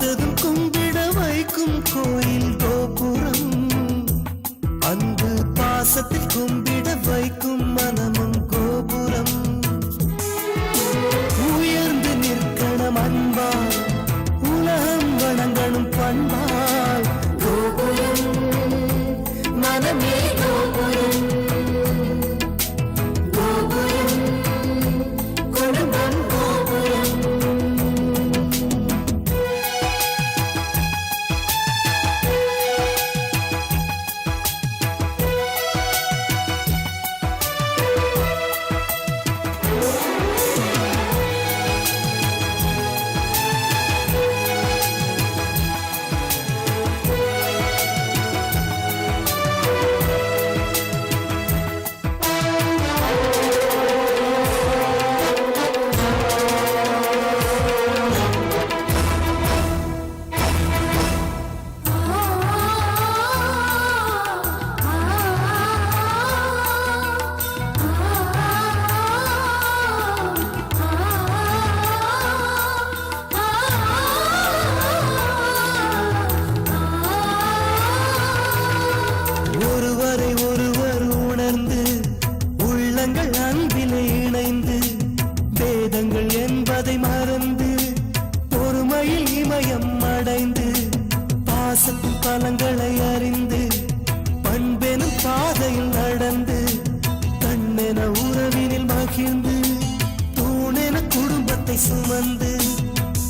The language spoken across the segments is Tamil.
பார்த்ததும் கும்பிட வைக்கும் கோயில் கோபுரம், அன்பு பாசத்தில் கும்பிட வைக்கும் மனமும் கோபுரம். உயர்ந்து நிற்கணும் அன்பால், உலகம் வணங்கணும் பண்பால். கோபுரம் மனமே கோபுரம், கோபுரம் குடும்பம் கோபுரம். ஒருவரை ஒருவர் உணர்ந்து உள்ளங்கள் அன்பிலே இணைந்து, வேதங்கள் என்பதை மறந்து பொறுமையில் இமயம் அடைந்து, பாசத்தின் பலங்களை அறிந்து பண்பெனும் பாதையில் நடந்து, கண்ணென உறவினில் மகிழ்ந்து தூணென குடும்பத்தை சுமந்து,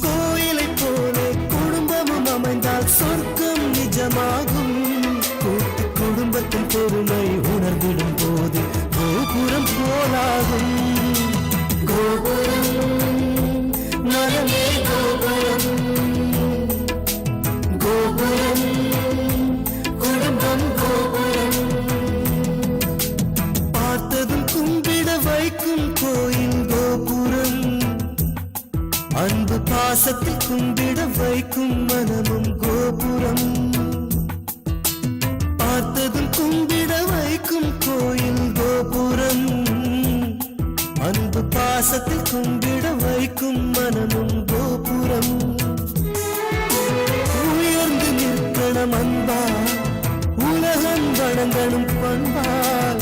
கோயிலை போலே குடும்பமும் அமைந்தால் சொர்க்கம் நிஜமாகும். கூட்டு குடும்பத்தின் பொறுமை உணர்ந்திடும் போது கோபுரம் போலாகும். கோபுரம் மனமே கோபுரம், கோபுரம் குடும்பம் கோபுரம். பார்த்ததும் கும்பிட வைக்கும் கோயில் கோபுரம், அன்பு பாசத்தில் கும்பிட வைக்கும் மனமும் கோபுரம். பார்த்ததும் கும்பிட வைக்கும் கோயில் கோபுரம், அன்பு பாசத்தில் கும்பிட வைக்கும் மனமும் கோபுரம். உயர்ந்து நிற்கணும் அன்பால், உலகம் வணங்கணும் பண்பால்.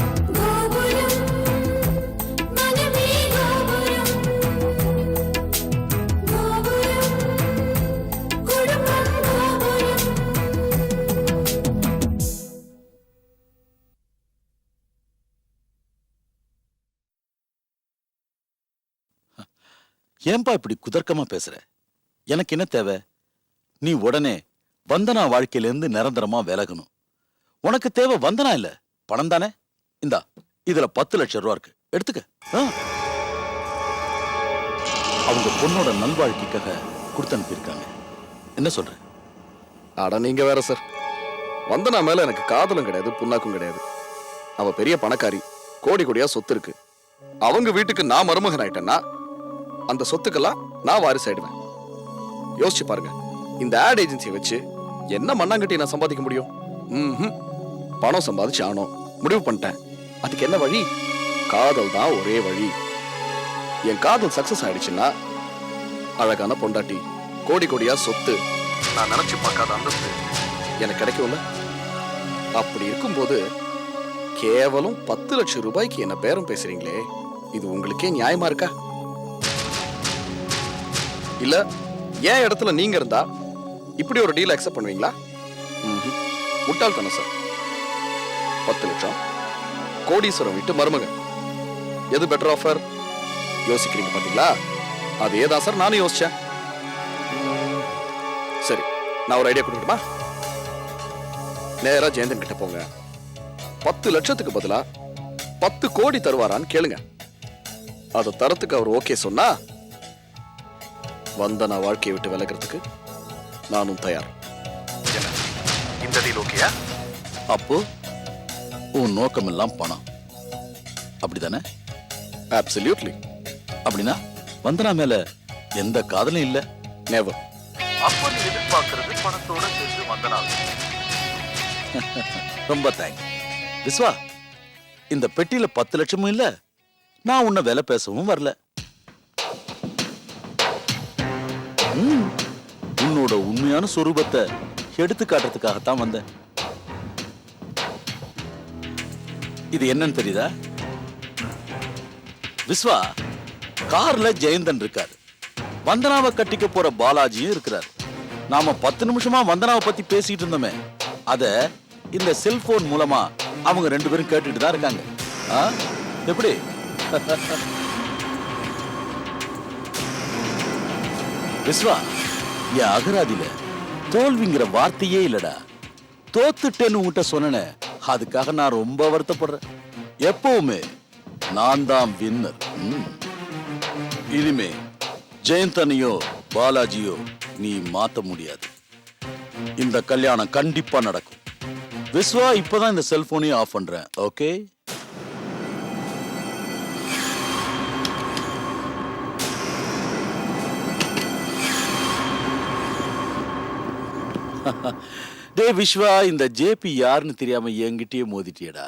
ஏன்பா இப்படி குதர்க்கமா பேசுற? எனக்கு என்ன தேவை? நீ உடனே வந்தனா வாழ்க்கையிலிருந்து நிரந்தரமா விலகணும். உனக்கு தேவை வந்தனா இல்ல, பணம் தானே? இந்தா, இதுல 10 லட்சம் ரூபா இருக்கு, எடுத்துக்க. அவங்க பொண்ணோட நல்வாழ்க்கைக்காக கொடுத்து அனுப்பியிருக்காங்க. என்ன சொல்ற? அட நீங்க வேற சார். வந்தனா மேல எனக்கு காதலும் கிடையாது, புண்ணாக்கும் கிடையாது. அவ பெரிய பணக்காரி, கோடி கோடியா சொத்து இருக்கு. அவங்க வீட்டுக்கு நான் மருமகன் ஆயிட்டேன்னா அந்த சொத்துக்கெல்லாம் நான் வாரிசு ஆயிடுவேன். யோசிச்சு பாருங்க, இந்த ஆட் ஏஜென்சியை வச்சு என்ன மண்ணாங்கட்டி நான் சம்பாதிக்க முடியும்? பணம் சம்பாதிச்சு ஆனோம், முடிவு பண்ணிட்டேன். அதுக்கு என்ன வழி? காதல் தான் ஒரே வழி. என் காதல் சக்சஸ் ஆயிடுச்சுன்னா அழகான பொண்டாட்டி, கோடி கோடியா சொத்து, நான் நினைச்சு பார்க்காத அந்தஸ்து எனக்கு கிடைக்கும்ல. அப்படி இருக்கும்போது கேவலம் 10 லட்சம் ரூபாய்க்கு என்ன பேரம் பேசுறீங்களே, இது உங்களுக்கே நியாயமா இருக்கா? இல்ல ஏன் இடத்துல நீங்க இருந்தா இப்படி ஒரு டீல் அக்செப்ட் பண்ணுவீங்களா? முட்டாள்தனம் சார். 10 லட்சம் கோடீஸ்வரம் வீட்டு மருமகன், எது பெட்டர் ஆஃபர்? யோசிக்கிறீங்க பாத்தீங்களா? அதே தான் சார் நானும் யோசிச்சேன். சரி, நான் ஒரு ஐடியா கொடுக்கட்டுமா? நேரா ஜெயந்தன் கிட்ட போங்க. 10 லட்சத்துக்கு பதிலா 10 கோடி தருவாரான்னு கேளுங்க. அதை தரத்துக்கு அவர் ஓகே சொன்னா வந்தனா வாழ்க்கையை விட்டு விலகிறதுக்கு நானும் தயார். இந்த டீல் ஓகேயா? அப்போ உன் நோக்கம் எல்லாம் பணம், அப்படிதானே? அப்சல்யூட்லி. அப்படின்னா வந்தனா மேல எந்த காதலும் இல்ல? நெவர். அப்போ நீ எதிர்பார்க்கிறது பணத்தோட சேர்ந்து வந்தனா. ரொம்ப தேங்க்ஸ் விஸ்வா. இந்த பெட்டியில 10 லட்சமும் இல்ல, நான் உன்னை விலை பேசவும் வரல. உன்னோட உண்மையான சொரூபத்தை எடுத்து காட்டுறதுக்காகத்தான் வந்தேன். இது என்னன்னு தெரியுதா? விஸ்வா, கார்ல ஜெயந்தன் இருக்காரு, வந்தனாவை கட்டிக்க போற பாலாஜியும் இருக்கிறார். நாம 10 நிமிஷமா வந்தனாவை பத்தி பேசிட்டு இருந்தோமே, அத இந்த செல்போன் மூலமா அவங்க 2 பேரும் கேட்டுட்டு தான் இருக்காங்க. எப்படி? விஸ்வா, என் அகராதியில தோல்விங்கிற வார்த்தையே இல்லடா. தோத்துட்டேன்னு உங்ககிட்ட சொன்னேனே, அதுக்காக நான் ரொம்ப வருத்தப்படுறேன். எப்பவுமே நான் தான் வின்னர். இனிமே ஜெயந்தனையோ பாலாஜியோ நீ மாத்த முடியாது. இந்த கல்யாணம் கண்டிப்பா நடக்கும். விஸ்வா, இப்பதான் இந்த செல்போனையும் ஆஃப் பண்றேன். ஓகே? டே விஸ்வா, இந்த ஜேபி யாருன்னு தெரியாம என்கிட்டயே மோதிட்டியடா.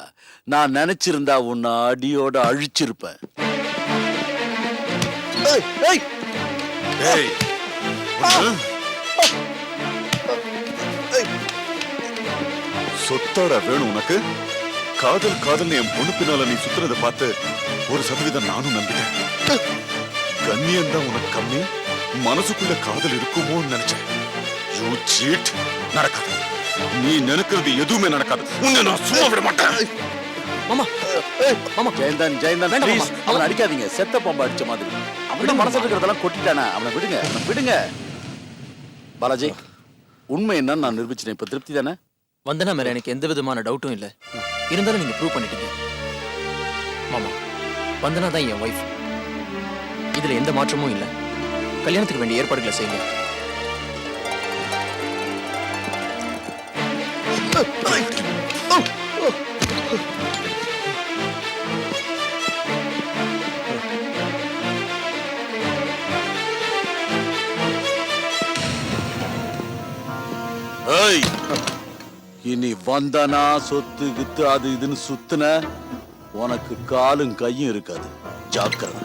நான் நினைச்சிருந்தா உன்னை அடியோட அழிச்சிருப்பேன். சொத்தாடா வேணும் உனக்கு? காதல் காதல் என் பொண்ணு பின்னால நீ சுத்துறதை பார்த்து 1% நானும் நம்பிட்டேன். கண்ணியம் தான் உனக்கு கம்மி, மனசுக்குள்ள காதல் இருக்குமோன்னு நினைச்சேன். You cheat. நடக்காது. நீ நினைக்கிறது எதுவுமே நடக்காது. உன்னை நான் சும்மா விட மாட்டேன். மாமா, மாமா, ஜெயந்தன், ஜெயந்தன், ப்ளீஸ் அவனை அடிக்காதீங்க. செத்த பாம்பு அடிச்ச மாதிரி. அவன் மனசுல இருக்கிறதெல்லாம் கொட்டிட்டானா? அவனை விடுங்க, அவனை விடுங்க. பாலாஜி, உண்மை என்னன்னு நான் நிரூபிச்சிட்டேன். இப்ப திருப்தி தானே? வந்தனா மேல எனக்கு எந்த விதமான டவுட்டும் இல்ல. இருந்தாலும் நீங்க ப்ரூவ் பண்ணிட்டீங்க. மாமா, வந்தனா தான் என் வைஃப். இதுல எந்த மாற்றமும் இல்ல. கல்யாணத்துக்கு வேண்டிய ஏற்பாடுகளை செய்யுங்க. இனி வந்தனா சொத்து கித்து அது இதுன்னு சுத்துன உனக்கு காலும் கையும் இருக்காது. ஜாக்கிரதை.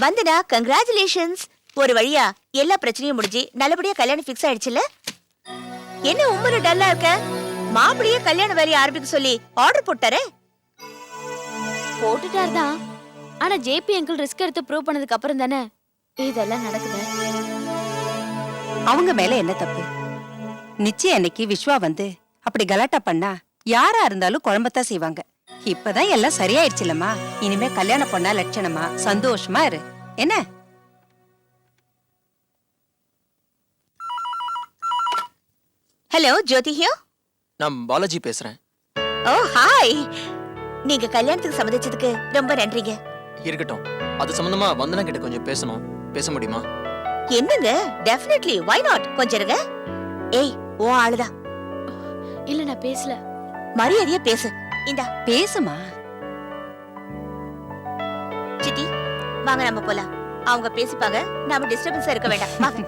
வந்தனா, கங்க்ராச்சுலேஷன்ஸ். ஒரு வழியா எல்லா பிரச்சனையும் முடிஞ்சு நல்லபடியா கல்யாணம் ஃபிக்ஸ் ஆயிடுச்சுல? என்ன உம்மன டல்லா இருக்க? மாப்பிளையே கல்யாண வேலையை ஆரம்பிக்க சொல்லி ஆர்டர் போட்டாரே? போட்டுட்டார் தான். ஆனா ஜேபி அங்கிள் ரிஸ்க் எடுத்து ப்ரூவ் பண்ணதுக்கு அப்புறம் தானே இதெல்லாம் நடக்குது. அவங்க மேல என்ன தப்பு? நிச்சயம் அன்னைக்கு விஸ்வா வந்து அப்படி கலாட்டா பண்ணா யாரா இருந்தாலும் குழம்பத்தான் செய்வாங்க. இப்பதான் எல்லாம் சரியாயிடுச்சுலம்மா. இனிமே கல்யாணம் பண்ணா லட்சணமா சந்தோஷமா இரு. என்ன? ஹலோ, ஜோதி ஹியோ. நான் பாலாஜி பேசுறேன். ஓ ஹாய். நீங்க கல்யாணத்துக்கு சம்மதிச்சதுக்கு ரொம்ப நன்றிங்க. இருக்கட்டும், அது சம்பந்தமா வந்தனா கிட்ட கொஞ்சம் பேசணும். பேச முடியுமா? என்னங்க? Definitely, why not. கொஞ்சம் இருங்க. ஏய், ஓ ஆளுதான். இல்ல, நான் பேசல. மரியாதையா பேசு. இந்தா பேசுமா. சித்தி, வாங்க நம்ம போலாம். அவங்க பேசிப்பாங்க, நாம டிஸ்டர்பன்ஸா இருக்க வேண்டாம். வாங்க.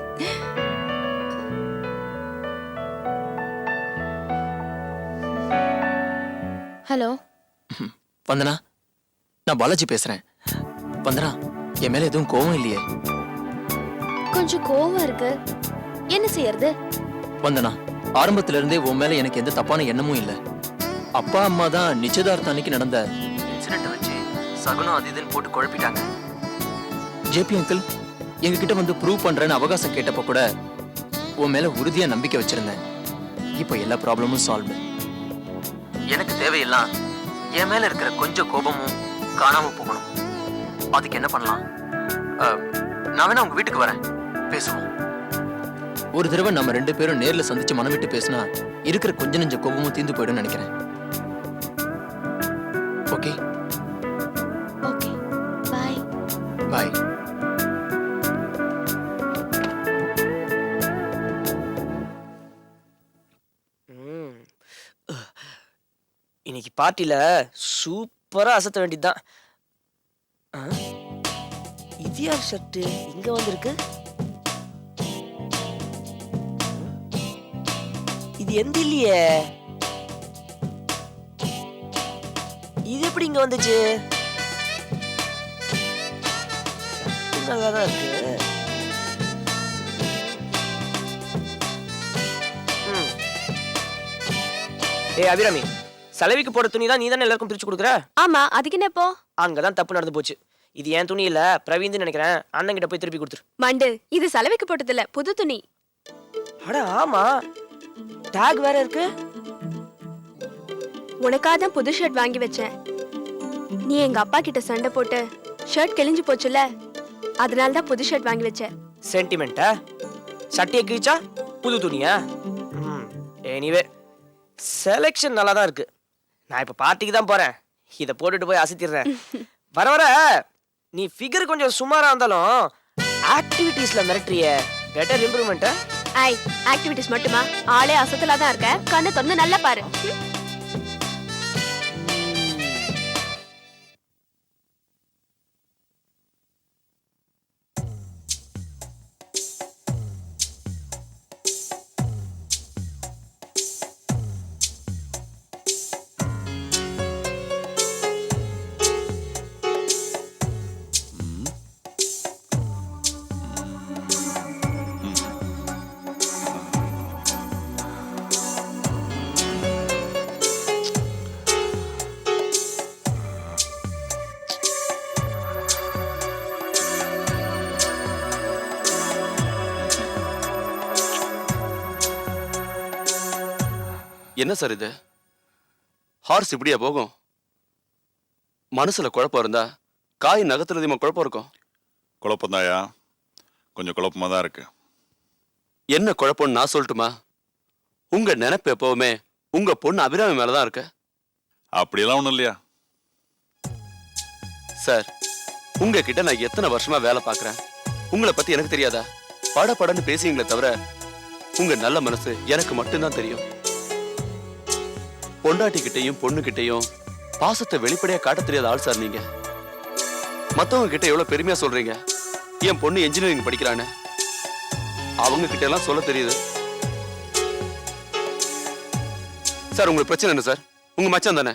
ஹலோ வந்தனா, நான் பாலாஜி பேசுறேன். வந்தனா, என் மேல எதுவும் கோவம் இல்லையே? கொஞ்சம் கோவம் இருக்கு. என்ன செய்யறது? வந்தனா, ஆரம்பத்துல இருந்தே உன் மேல எனக்கு எந்த தப்பான எண்ணமும் இல்ல. அப்பா அம்மா தான் நிச்சயதார்த்தம் அன்னைக்கு நடந்த இன்சிடென்ட் வச்சு சகுனம் அது இதுன்னு போட்டு குழப்பிட்டாங்க. ஜேபி அங்கிள் எங்ககிட்ட வந்து ப்ரூவ் பண்றேன்னு அவகாசம் கேட்டப்ப கூட உன் மேல உறுதியா நம்பிக்கை வச்சிருந்தேன். இப்போ எல்லா ப்ராப்ளமும் சால்வ். எனக்கு தேவையெல்லாம் என் மேல இருக்கிற கொஞ்சம் கோபமும் காணாம போகணும். அதுக்கு என்ன பண்ணலாம்? நான் வேணா உங்க வீட்டுக்கு வரேன், பேசுவோம். ஒரு தடவை நம்ம 2 பேரும் நேர்ல சந்திச்சு மனம் விட்டு பேசினா இருக்கிற கொஞ்ச நெஞ்ச கோபமும் தீந்து போயிடும் நினைக்கிறேன். ஓகே? ஓகே. பாய். இன்னைக்கு பார்ட்டில சூப்பரா அசத்த வேண்டியதுதான். இது யார் ஷர்ட் இங்க வந்திருக்கு? இது எந்த இல்லையே, இது எப்படி இங்க வந்துச்சு? ஷர்ட் நல்லாதான் இருக்கு. ஏய் அபிராமி, செலவிக்கு போட துணி தான் நீ தானே எல்லாருக்கும் பிரிச்சு கொடுக்குற. ஆமா, அதுக்கு என்ன இப்போ? அங்கதான் தப்பு நடந்து போச்சு. இது என் துணி இல்ல, பிரவீன் நினைக்கிறேன். அண்ணன் கிட்ட போய் திருப்பி கொடுத்துரு. மண்டு, இது செலவுக்கு போட்டது இல்ல, புது துணி. அட ஆமா, டாக் வேற இருக்கு. உனக்காக தான் புது ஷர்ட் வாங்கி வச்சேன். நீ எங்க அப்பா கிட்ட சண்டை போட்டு ஷர்ட் கிழிஞ்சு போச்சுல, அதனால தான் புது ஷர்ட் வாங்கி வச்சேன். சென்டிமெண்டா? சட்டையை கிழிச்சா புது துணியா? எனிவே செலெக்ஷன் நல்லா தான் இருக்கு. நான் இப்ப பார்ட்டிக்கு தான் போறேன். இதை போட்டுட்டு போய் அசத்திடுறேன். வர வர நீ ஃபிகர் கொஞ்சம் சுமாரா இருந்தாலும் ஆக்டிவிட்டீஸ்ல மிரட்டுறிய. Better improvement. ஐ, ஆக்டிவிட்டிஸ் மட்டுமா? ஆளே அசத்தலா தான் இருக்க. கண்ணை திறந்து நல்லா பாரு. என்ன சார் இது? ஹார்ஸ் இப்படியா போகும்? மனசுல குழப்பம் இருந்தா காய் நகத்துறதுமா குழப்பம் இருக்கும்? குழப்பம்தாயா, கொஞ்சம் குழப்பமா தான் இருக்கு. என்ன குழப்பம்னு நான் சொல்லட்டுமா? உங்க நினைப்பு எப்பவுமே உங்க பொண்ணு அபிராமி மேலதான் இருக்கு. அப்படியெல்லாம் ஒண்ணும் இல்லையா சார்? உங்ககிட்ட நான் எத்தனை வருஷமா வேலை பார்க்கறேன். உங்களை பத்தி எனக்கு தெரியாதா? படன்னு பேசுவீங்களே தவிர உங்க நல்ல மனசு எனக்கு மட்டும்தான் தெரியும். பொண்டாட்டி கிட்டையும் பொண்ணு கிட்டையும் பாசத்தை வெளிப்படையா காட்ட தெரியாத ஆள் சார் நீங்க. மத்தவங்க கிட்ட எவ்வளவு பெருமையா சொல்றீங்க என் பொண்ணு இன்ஜினியரிங் படிக்கிறான்னு. அவங்க கிட்ட எல்லாம் சொல்ல தெரியுது சார். உங்களுக்கு பிரச்சனை என்ன சார்? உங்க மச்சான் தானே.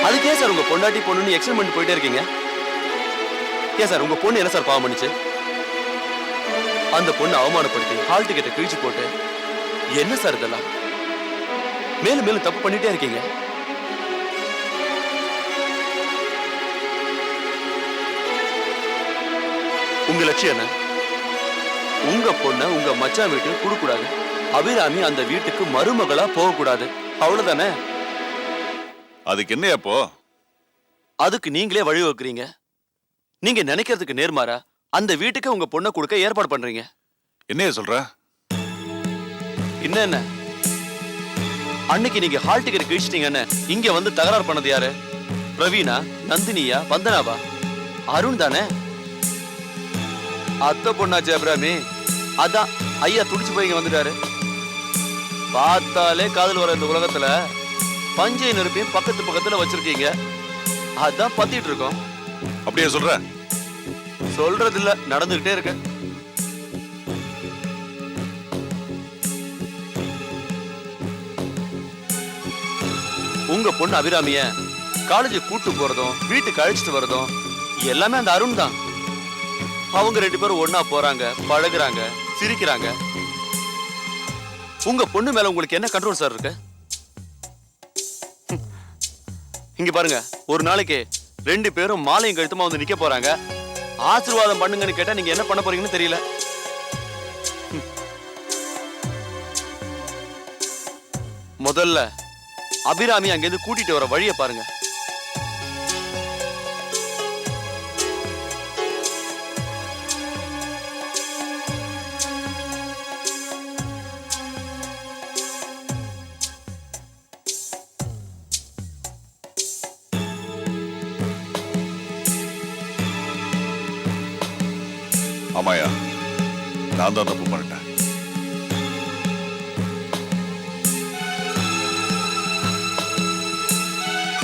அதுக்கே சார் உங்க பொண்டாட்டி பொண்ணுன்னு எக்ஸ்டெண்ட் பண்ணிட்டு போயிட்டே இருக்கீங்க. ஏன் சார் உங்க பொண்ணு என்ன சார் பாவம் பண்ணுச்சு? அந்த பொண்ணு அவமானப்படுத்தி ஹால் டிக்கெட்டை கிழிச்சு போட்டு என்ன சார் இதெல்லாம்? மேலும் மேலும் தப்பு பண்ணிட்டே இருக்கீங்க. உங்க லட்சியம் என்ன? உங்க பொண்ண உங்க மச்சான் வீட்டுக்கு கொடுக்க கூடாது. அபிராமி அந்த வீட்டுக்கு மருமகளா போக கூடாது. அவ்வளவுதானே? அதுக்கு என்ன அப்போ? அதுக்கு நீங்களே வழி வைக்கிறீங்க. நீங்க நினைக்கிறதுக்கு நேர்மாறா அந்த வீட்டுக்கு உங்க பொண்ணை கொடுக்க ஏற்பாடு பண்றீங்க. என்னைய சொல்ற? என்ன அன்னைக்கு நீங்க ஹால் டிக்கெட் கிழிச்சிட்டீங்கன்னு இங்க வந்து தகராறு பண்ணது யாரு? பிரவீனா, நந்தினியா, வந்தனாவா? அருண் தானே. அத்தை பொண்ணாச்சு அபிராமி. அதான் ஐயா துடிச்சு போய் இங்க வந்துட்டாரு. பார்த்தாலே காதல் வர இந்த உலகத்துல பஞ்சை நெருப்பையும் பக்கத்து பக்கத்துல வச்சிருக்கீங்க. அதான் பத்திட்டு இருக்கோம். அப்படியே சொல்ற? சொல்றது இல்ல, நடந்துகிட்டே இருக்கு. உங்க பொண்ணு அபிராமிய காலேஜ் கூட்டு போறதும் வீட்டுக்கு அழைச்சிட்டு வரதும் எல்லாமே அந்த அருண் தான். அவங்க 2 பேரும் ஒன்னா போறாங்க, பழகுறாங்க, சிரிக்கிறாங்க. உங்க பொண்ணு மேல உங்களுக்கு என்ன கண்ட்ரோல் சார் இருக்கு? இங்க பாருங்க, ஒரு நாளைக்கு 2 பேரும் மாலையும் கழுத்துமா வந்து நிக்க போறாங்க. ஆசீர்வாதம் பண்ணுங்கன்னு கேட்டா நீங்க என்ன பண்ண போறீங்கன்னு தெரியல. முதல்ல அபிராமி அங்கிருந்து கூட்டிட்டு வர வழியை பாருங்க. ஆமாயா, நான் தான் தப்பு பண்ணிட்டேன்.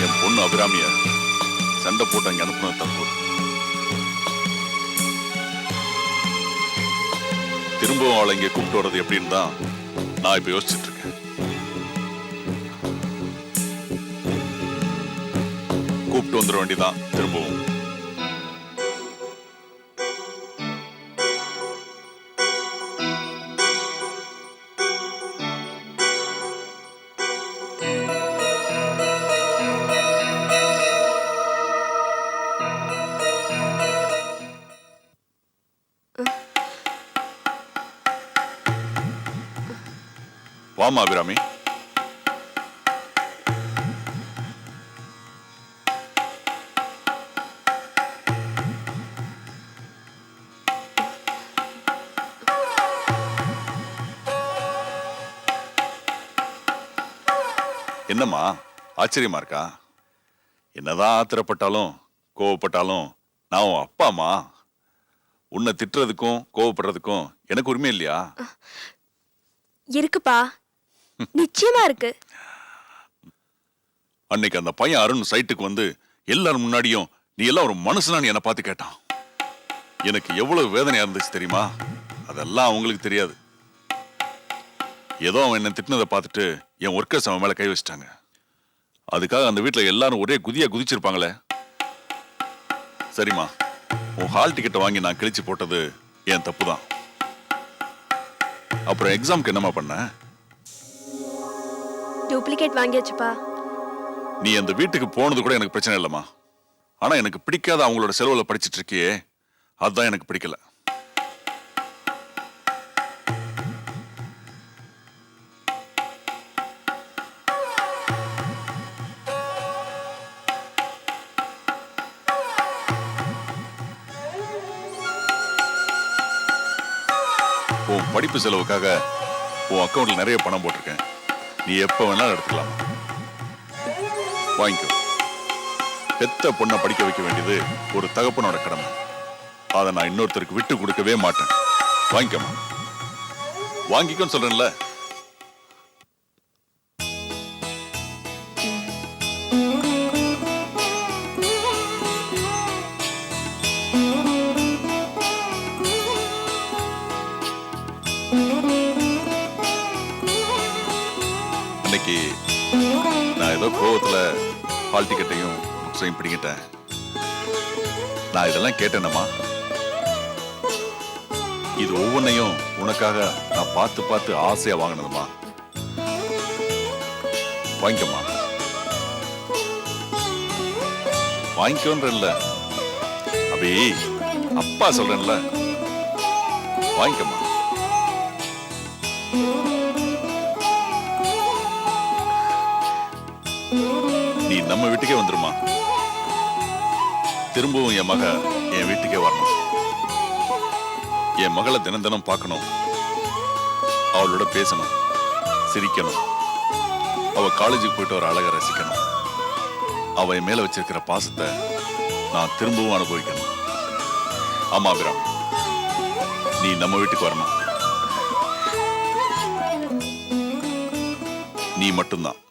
என் பொண்ணு அபிராமிய சண்டை போட்டு அங்க அனுப்புனது தப்பு. திரும்பவும் அவளை இங்க கூப்பிட்டு வர்றது எப்படின்னு தான் நான் இப்ப யோசிச்சுட்டு இருக்கேன். கூப்பிட்டு வந்துட வேண்டியதான் திரும்பவும். வாமா அபிராமி. என்னம்மா ஆச்சரியமா இருக்கா? என்னதான் ஆத்திரப்பட்டாலும் கோவப்பட்டாலும் நான் உன் அப்பாம்மா. உன்னை திட்டுறதுக்கும் கோவப்படுறதுக்கும் எனக்கு உரிமை இல்லையா? இருக்குப்பா, நிச்சயமா இருக்கு. அன்னைக்கு அந்த பையன் அருண் சைட்டுக்கு வந்து எல்லாரும் முன்னாடியும் நீ எல்லாம் ஒரு மனுஷனான்னு என்னை பார்த்து கேட்டான். எனக்கு எவ்வளவு வேதனையா இருந்துச்சு தெரியுமா? அதெல்லாம் அவங்களுக்கு தெரியாது. ஏதோ அவன் என்ன திட்டினதை பார்த்துட்டு என் ஒர்க்கர்ஸ் அவன் மேல கை வச்சிட்டாங்க. அதுக்காக அந்த வீட்டுல எல்லாரும் ஒரே குதியா குதிச்சிருப்பாங்களே. சரிம்மா, உன் ஹால் டிக்கெட்டை வாங்கி நான் கிழிச்சு போட்டது என் தப்பு தான். அப்புறம் எக்ஸாம்க்கு என்னம்மா பண்ண? டூப்ளிகேட் வாங்கியாச்சுப்பா. நீ அந்த வீட்டுக்கு போனது கூட எனக்கு பிரச்சனை இல்லைம்மா. ஆனா எனக்கு பிடிக்காத அவங்களோட செலவுல படிச்சிட்டு இருக்கியே, அதுதான் எனக்கு பிடிக்கல. உன் படிப்பு செலவுக்காக உன் அக்கௌண்ட்ல நிறைய பணம் போட்டிருக்கேன். நீ எப்ப வேணாலும் எடுத்துக்கலாம். வாங்கிக்கோ. பெத்த பொண்ணை படிக்க வைக்க வேண்டியது ஒரு தகப்பனோட கடமை. அதை நான் இன்னொருத்தருக்கு விட்டு கொடுக்கவே மாட்டேன். வாங்கிக்கோமா. வாங்கிக்கோன்னு சொல்றேன்ல. அன்னைக்கு நான் ஏதோ கோவத்துல ஹால் டிக்கெட்டையும் புக்ஸையும் பிடிக்கிட்டேன். நான் இதெல்லாம் கேட்டேனம்மா. இது ஒவ்வொன்னையும் உனக்காக நான் பார்த்து பார்த்து ஆசையா வாங்கினதுமா. வாங்கிக்கம்மா. வாங்கிக்கோன்றல்ல அபி, அப்பா சொல்றேன்ல. வாங்கிக்கம்மா. நீ நம்ம வீட்டுக்கே வந்துருமா. திரும்பவும் என் மக என் வீட்டுக்கே வரணும். என் மகளை தினம் தினம் பார்க்கணும். அவளோட பேசணும், சிரிக்கணும். அவ காலேஜுக்கு போயிட்டு வர அழகை ரசிக்கணும். அவ என் மேல வச்சிருக்கிற பாசத்தை நான் திரும்பவும் அனுபவிக்கணும். ஆமா அபிராமி, நீ நம்ம வீட்டுக்கு வரணும். நீ மட்டும்தான்.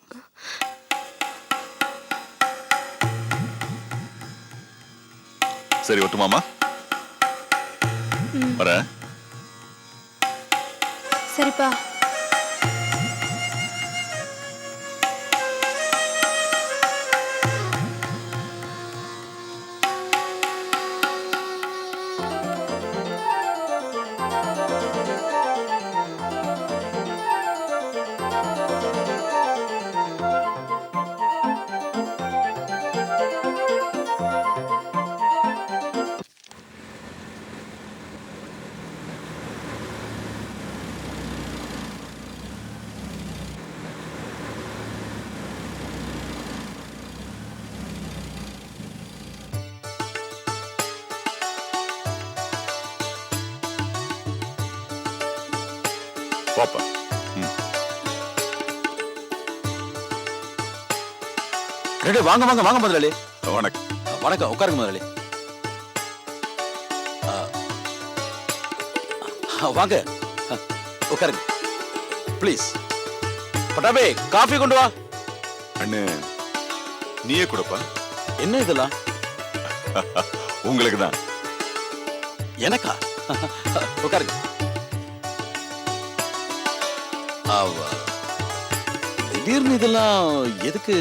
சரி ஒட்டுமாமா, வரேன். சரிப்பா. பாப்பா. வாங்க வாங்க வாங்க முதலாளி. வணக்கம். வணக்கம், உட்காருங்க முதலாளி. வாங்க உட்காருங்க ப்ளீஸ். பட்டாபே காஃபி கொண்டு வா. அண்ணே நீயே கொடுப்பா. என்ன இதெல்லாம்? உங்களுக்கு தான். எனக்கா? உட்காருங்க. திடீர்னு இதெல்லாம் எதுக்கு?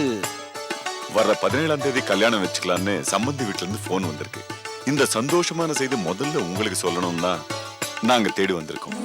வர்ற 17ஆம் தேதி கல்யாணம் வச்சுக்கலான்னு சம்பந்தி வீட்டுல இருந்து போன் வந்திருக்கு. இந்த சந்தோஷமான செய்தி முதல்ல உங்களுக்கு சொல்லணும் தான் நாங்க தேடி வந்திருக்கோம்.